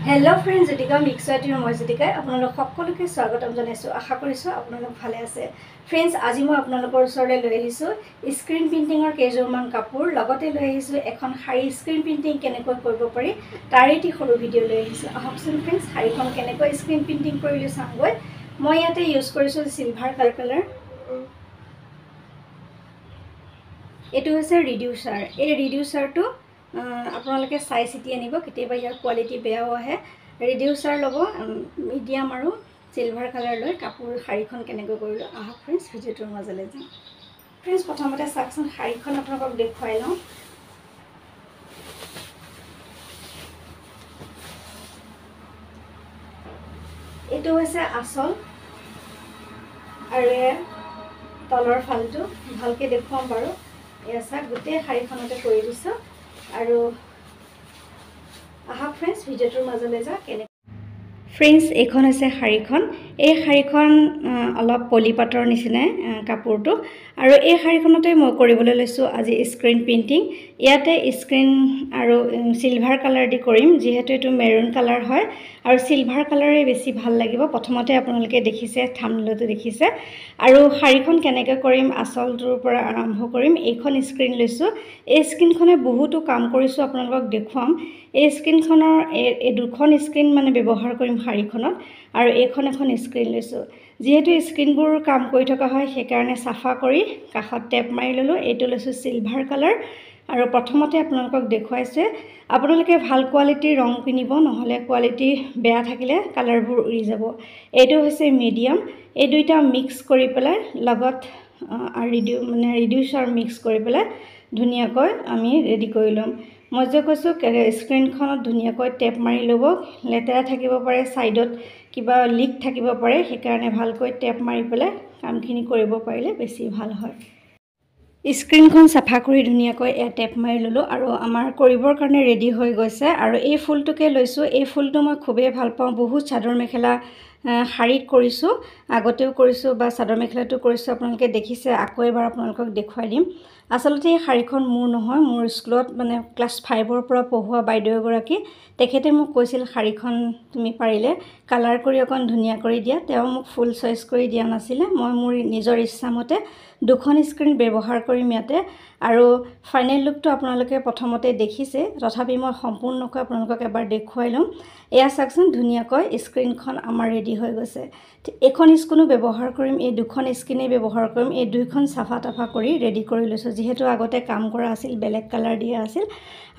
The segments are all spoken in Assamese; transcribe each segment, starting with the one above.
हेलो फ्रेंड्स ज्योतिका मिक्सारटीर मैं ज्योतिका आपनलोक सकलोके स्वागतम जनाइছো आशा करिছো आपनलोक भाले आछे फ्रेंड्स আজি মই आपनलोকৰ ওচৰলৈ লৈ আহিছো স্ক্ৰিন প্ৰিন্টিংৰ কেইজোৰমান কাপোৰ লগতে লৈ আহিছো এখন শাৰী স্ক্ৰিন প্ৰিন্টিং কেনেকৈ কৰিব পাৰি তাৰ এটি সৰু ভিডিও লৈ আহিছো আহকচোন फ्रेंड्स শাৰীখন কেনেকৈ স্ক্ৰিন প্ৰিন্টিং কৰিলে চামগৈ মই ইয়াতে ইউজ কৰিছো সিলভাৰ কালাৰ এটো হৈছে ৰিডিউসাৰ এই ৰিডিউসাৰটো আপোনালোকে চাই চিটি আনিব কেতিয়াবা ইয়াৰ কোৱালিটি বেয়াও আহে ৰিডিউসাৰ লব মিডিয়াম আৰু সিলভাৰ কালাৰ লৈ কাপোৰ শাৰীখন কেনেকৈ কৰিলো আহক फ्रेंड्स ভিডিওটোৰ মাজলৈ যাম फ्रेंड्स প্ৰথমতে চাকচোন শাৰীখন আপোনালোকক দেখুৱাই লওঁ এটো হৈছে আসল আৰু তলৰ ফালটো ভালকে দেখুৱাম বাৰু এসা গোটে শাৰীখনতে কৰি দিছো আৰু আহা फ्रेंड्स ভিডিওটোৰ মাজলৈ যা কেনে फ्रेंड्स এখন আছে শাৰীখন এই শাৰীখন অলপ পলিপাটৰ নিচিনা কাপোৰটো আৰু এই শাৰীখনতে মই কৰিবলৈ লৈছো আজি স্ক্ৰিন প্ৰিন্টিং ইয়াতে স্ক্ৰিন আৰু সিলভাৰ কালাৰ দি কৰিম যেহেতু এটো মেৰুন কালাৰ হয় আৰু সিলভাৰ কালাৰে বেছি ভাল লাগিব প্ৰথমতে আপোনালোকে দেখিছে থাম্বনেলটো দেখিছে আৰু শাৰীখন কেনেকৈ কৰিম আসলটোৰ পৰা আৰম্ভ কৰিম এইখন স্ক্ৰিন লৈছো এই স্ক্ৰিনখনে বহুতো কাম কৰিছো আপোনালোকক দেখুৱাম এই স্ক্ৰিনখনৰ এই দুখন স্ক্ৰিন মানে ব্যৱহাৰ কৰিম শাৰীখনত আৰু এখন স্ক্ৰিন লৈছো যেহেতু স্ক্ৰিনবোৰ কাম কৰি থকা হয় সেই কাৰণে সাফা কৰি কাখত টেপ মাৰি ললো এইটো লৈছো সিলভাৰ কালাৰ আৰু প্ৰথমতে আপোনালোকক দেখুৱাইছে আপোনালোকে ভাল কোৱালিটিৰ ৰং কিনিব নহলে কোৱালিটি বেয়া থাকিলে কালাৰবোৰ উৰি যাব এইটো হৈছে মিডিয়াম এই দুইটা মিক্স কৰি পেলাই লগত ৰিডিউসাৰ মিক্স কৰি পেলাই ধুনিয়াকৈ আমি ৰেডি কৰি লম মই যে কৈছো স্ক্ৰিনখনত ধুনিয়াকৈ টেপ মাৰি লব লেতেৰা থাকিব পাৰে সাইডত কিবা লিক থাকিব পাৰে সেই কাৰণে ভালকৈ টেপ মাৰি পেলাই কামখিনি কৰিব পাৰিলে বেছি ভাল হয় স্ক্ৰিনখন সাফা কৰি ধুনিয়াকৈ টেপ মাৰি ললো আৰু আমাৰ কৰিবৰ কাৰণে ৰেডি হৈ গৈছে আৰু এই ফুলটোকে লৈছো এই ফুলটো মই খুবেই ভাল পাওঁ বহুত চাদৰ মেখেলা শাৰীত কৰিছো আগতেও কৰিছো বা চাদৰ মেখেলাটো কৰিছো আপোনালোকে দেখিছে আকৌ এবাৰ আপোনালোকক দেখুৱাই দিম আসলতে এই শাৰীখন মোৰ নহয় মোৰ স্কুলত মানে ক্লাস 5 ৰ পৰা পঢ়ুৱা বাইদেউ গৰাকী তেখেতে মোক কৈছিল শাৰীখন তুমি পাৰিলে কালাৰ কৰি অকন ধুনিয়া কৰি দিয়া তেওঁ মোক ফুল চয়েস কৰি দিয়া নাছিলে মই মোৰ নিজৰ ইচ্ছামতে দুখন স্ক্ৰিন ব্যৱহাৰ কৰিম ইয়াতে আৰু ফাইনেল লুকটো আপোনালোকে প্ৰথমতে দেখিছে তথাপি মই সম্পূৰ্ণকৈ আপোনালোকক এবাৰ দেখুৱাই লম এয়া চাকচোন ধুনিয়াকৈ স্ক্ৰিনখন আমাৰ ৰেডি হৈ গৈছে এখন স্ক্ৰিনো ব্যৱহাৰ কৰিম এই দুখন স্ক্ৰিনে ব্যৱহাৰ কৰিম এই দুইখন সাফা তাফা কৰি ৰেডি কৰি লৈছো যেহেতু আগতে কাম কৰা আছিল বেলেগ কালাৰ দিয়া আছিল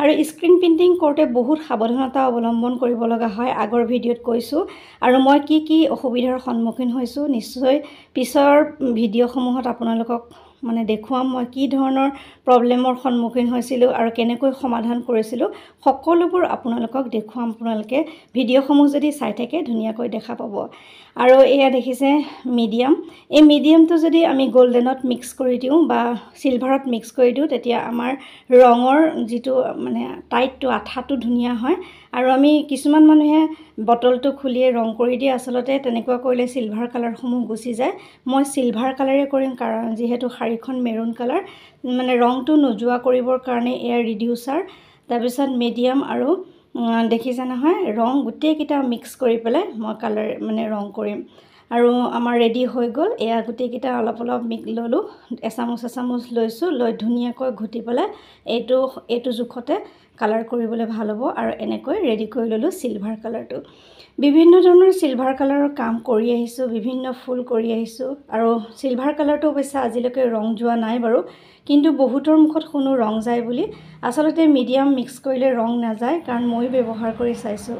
আৰু স্ক্ৰিন প্ৰিন্টিং কৰোতে বহুত সাৱধানতা অৱলম্বন কৰিব লগা হয় আগৰ ভিডিওত কৈছো আৰু মই কি অসুবিধাৰ সন্মুখীন হৈছো নিশ্চয় পিছৰ ভিডিওসমূহত আপোনালোকক মানে দেখুৱাম মই কি ধৰণৰ প্ৰবলেমৰ সন্মুখীন হৈছিলো আৰু কেনেকৈ সমাধান কৰিছিলো সকলোবোৰ আপোনালোকক দেখুৱাম আপোনালোকে ভিডিওসমূহ যদি চাই থাকে ধুনিয়াকৈ দেখা পাব আৰু এয়া দেখিছে মিডিয়াম এই মিডিয়ামটো যদি আমি গোল্ডেনত মিক্স কৰি দিও বা সিলভাৰত মিক্স কৰি দিও তেতিয়া আমাৰ ৰঙৰ যেটো মানে টাইটটো আঠাটো ধুনিয়া হয় আৰু আমি কিছুমান মানুহে বটলটো খুলিয়ে ৰং কৰি দিয়ে আসলতে তেনেকুৱা কৰিলে সিলভাৰ কালাৰ সমূহ গুচি যায় মই সিলভাৰ কালাৰে কৰিম কাৰণ যেহেতু শাৰীখন মেৰুন কালাৰ মানে ৰংটো নজুৱা কৰিবৰ কাৰণে এয়া ৰিডিউসাৰ তাৰ পিছত মিডিয়াম আৰু দেখিছে নহয় ৰং গুটেই কিটা মিক্স কৰি পেলাই মই কালাৰ মানে ৰং কৰিম আৰু আমাৰ ৰেডি হৈ গল এয়া গুটেই কিটা অলপ মিক্স ললো এচামুচ লৈছো লৈ ধুনিয়াকৈ ঘুটি পেলাই এইটো জুখতে কালাৰ কৰিবলৈ ভাল হ'ব আৰু এনেকৈ ৰেডি কৰি ললো সিলভাৰ কালাৰটো বিভিন্ন ধৰণৰ সিলভাৰ কালাৰৰ কাম কৰি আহিছো বিভিন্ন ফুল কৰি আহিছো আৰু সিলভাৰ কালাৰটো অৱশ্যে আজিলৈকে ৰং যোৱা নাই বাৰু কিন্তু বহুতৰ মুখত শুনো ৰং যায় বুলি আসলতে মিডিয়াম মিক্স কৰিলে ৰং নাযায় কাৰণ মই ব্যৱহাৰ কৰি চাইছো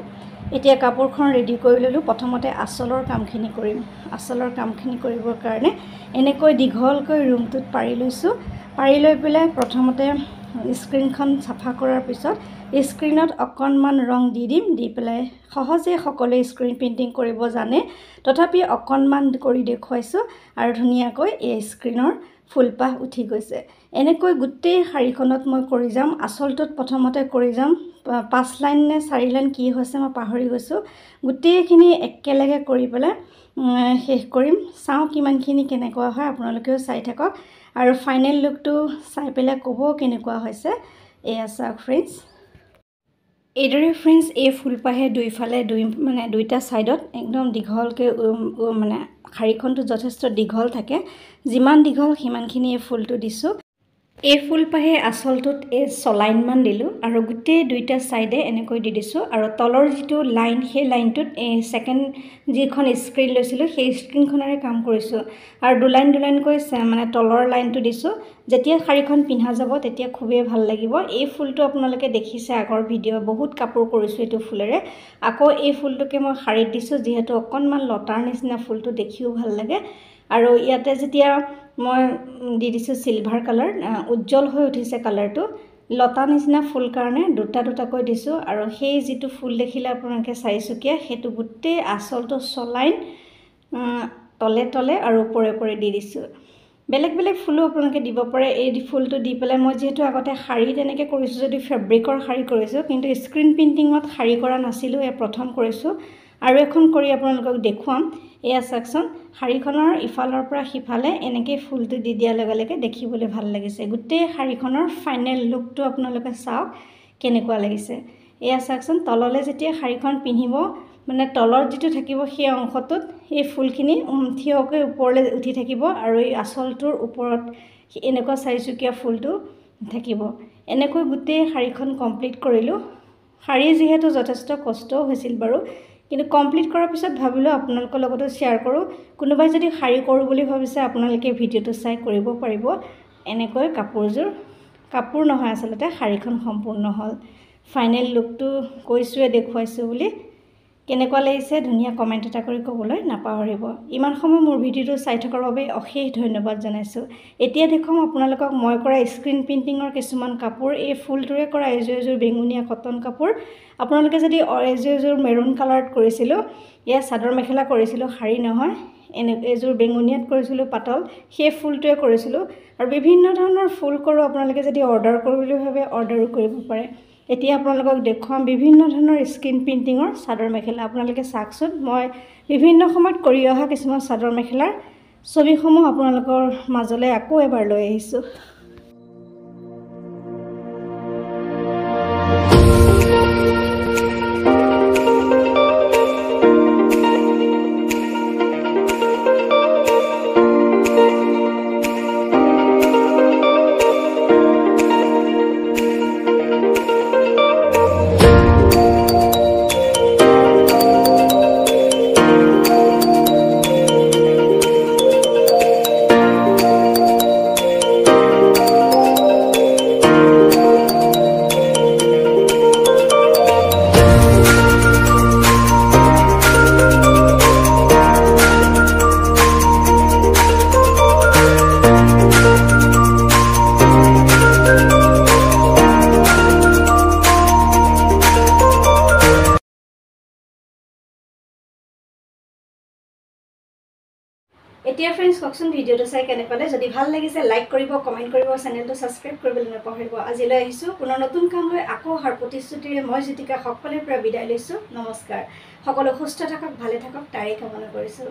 এতিয়া কাপোৰখন ৰেডি কৰি ললো প্ৰথমতে আসলৰ কামখিনি কৰিম আসলৰ কামখিনি কৰিবৰ কাৰণে এনেকৈ দীঘলকৈ ৰুমটোত পাৰি লৈছো পাৰি লৈ পেলাই প্ৰথমতে স্ক্ৰিনখন সাফা কৰাৰ পিছত স্ক্ৰিনত অকনমান ৰং দিম দি পেলাই সহজে সকলে স্ক্ৰিন প্ৰিন্টিং কৰিব জানে তথাপি অকনমান কৰি দেখুৱাইছো আৰু ধুনিয়াকৈ এই স্ক্ৰিনৰ ফুলপাহ উঠি গৈছে এনেকৈ গুটেই শাৰীখনত মই কৰি যাম আসলটোত প্ৰথমতে কৰি যাম 5 লাইন নে 4 লাইন কি হৈছে মই পাহৰি গৈছো গুটেইখিনি একেলগে কৰি পেলাই শেষ কৰিম চাও কিমানখিনি কেনেকুৱা হয় আপোনালোকেও চাই থাকক আৰু ফাইনেল লুকটো চাই পেলাই ক'ব কেনেকুৱা হৈছে এয়া চাওক फ्रेंड्स এইদৰে ফ্ৰেণ্ডছ এই ফুলপাহে দুইফালে দুইটা ছাইডত একদম দীঘলকৈ মানে শাৰীখনটো যথেষ্ট দীঘল থাকে যিমান দীঘল সিমানখিনি এই ফুলটো দিছোঁ এই ফুলপাহে আচলটোত এই 6 লাইনমান দিলোঁ আৰু গোটেই দুইটা ছাইডে এনেকৈ দি দিছোঁ আৰু তলৰ যিটো লাইন সেই লাইনটোত এই সেকেন্ড যিখন স্ক্ৰীন লৈছিলোঁ সেই স্ক্ৰীনখনেৰে কাম কৰিছোঁ আৰু দুলাইনকৈ মানে তলৰ লাইনটো দিছোঁ যেতিয়া শাৰীখন পিন্ধা যাব তেতিয়া খুবেই ভাল লাগিব এই ফুলটো আপোনালোকে দেখিছে আগৰ ভিডিঅ' বহুত কাপোৰ কৰিছোঁ এইটো ফুলেৰে আকৌ এই ফুলটোকে মই শাৰীত দিছোঁ যিহেতু অকণমান লতাৰ নিচিনা ফুলটো দেখিও ভাল লাগে আৰু ইয়াতে যেতিয়া মই দি দিছোঁ সিলভাৰ কালাৰ উজ্জ্বল হৈ উঠিছে কালাৰটো লতা নিচিনা ফুল কাৰণে দুটাকৈ দিছোঁ আৰু সেই যিটো ফুল দেখিলে আপোনালোকে চাৰিচুকীয়া সেইটো গোটেই আচলটো 6 লাইন তলে আৰু ওপৰে দি দিছোঁ বেলেগ ফুলো আপোনালোকে দিব পাৰে এই ফুলটো দি পেলাই মই যেহেতু আগতে শাৰী তেনেকৈ কৰিছোঁ যদি ফেব্ৰিকৰ শাৰী কৰিছোঁ কিন্তু স্ক্ৰীন প্ৰিণ্টিঙত শাৰী কৰা নাছিলোঁ প্ৰথম কৰিছোঁ আৰু এখন কৰি আপোনালোকক দেখুৱাম এয়া চাওকচোন শাৰীখনৰ ইফালৰ পৰা সিফালে এনেকৈ ফুলটো দি দিয়াৰ লগে লগে দেখিবলৈ ভাল লাগিছে গোটেই শাৰীখনৰ ফাইনেল লুকটো আপোনালোকে চাওক কেনেকুৱা লাগিছে এয়া চাওকচোন তললৈ যেতিয়া শাৰীখন পিন্ধিব মানে তলৰ যিটো থাকিব সেই অংশটোত এই ফুলখিনি থিয়কৈ ওপৰলৈ উঠি থাকিব আৰু এই আচলটোৰ ওপৰত এনেকুৱা চাৰিচুকীয়া ফুলটো থাকিব এনেকৈ গোটেই শাৰীখন কমপ্লিট কৰিলোঁ শাৰী যিহেতু যথেষ্ট কষ্টও হৈছিল বাৰু কিন্তু কমপ্লিট কৰাৰ পিছত ভাবিলোঁ আপোনালোকৰ লগতো শ্বেয়াৰ কৰোঁ কোনোবাই যদি শাৰী কৰোঁ বুলি ভাবিছে আপোনালোকে ভিডিঅ'টো চাই কৰিব পাৰিব এনেকৈ কাপোৰ নহয় আচলতে শাৰীখন সম্পূৰ্ণ হ'ল ফাইনেল লুকটো কৈছোঁৱে দেখুৱাইছোঁ বুলি কেনেকুৱা লাগিছে ধুনীয়া কমেণ্ট এটা কৰি ক'বলৈ নাপাহৰিব ইমান সময় মোৰ ভিডিঅ'টো চাই থকাৰ বাবে অশেষ ধন্যবাদ জনাইছোঁ এতিয়া দেখুৱাম আপোনালোকক মই কৰা স্ক্ৰীন প্ৰিণ্টিঙৰ কিছুমান কাপোৰ এই ফুলটোৰে কৰা এযোৰ বেঙুনীয়া কটন কাপোৰ আপোনালোকে যদি এযোৰ মেৰুন কালাৰত কৰিছিলোঁ এয়া চাদৰ মেখেলা কৰিছিলোঁ শাৰী নহয় এযোৰ বেঙুনীয়াত কৰিছিলোঁ পাতল সেই ফুলটোৱে কৰিছিলোঁ আৰু বিভিন্ন ধৰণৰ ফুল কৰোঁ আপোনালোকে যদি অৰ্ডাৰ কৰোঁ বুলি ভাবে অৰ্ডাৰো কৰিব পাৰে এতিয়া আপোনালোকক দেখুৱাম বিভিন্ন ধৰণৰ স্ক্ৰীন প্ৰিণ্টিঙৰ চাদৰ মেখেলা আপোনালোকে চাওকচোন মই বিভিন্ন সময়ত কৰি অহা কিছুমান চাদৰ মেখেলাৰ ছবিসমূহ আপোনালোকৰ মাজলৈ আকৌ এবাৰ লৈ আহিছোঁ এতিয়া ফ্ৰেণ্ডছ ককচোন ভিডিঅ'টো চাই কেনে পালে যদি ভাল লাগিছে লাইক কৰিব কমেণ্ট কৰিব চেনেলটো সাবস্ক্ৰাইব কৰিবলৈ নাপাহৰিব আজিলৈ আহিছোঁ পুনৰ নতুন কাম লৈ আকৌ অহাৰ প্ৰতিশ্ৰুতিৰে মই জ্যোতিকা সকলোৰে পৰা বিদায় লৈছোঁ নমস্কাৰ সকলো সুস্থ থাকক ভালে থাকক তাৰেই কামনা কৰিছোঁ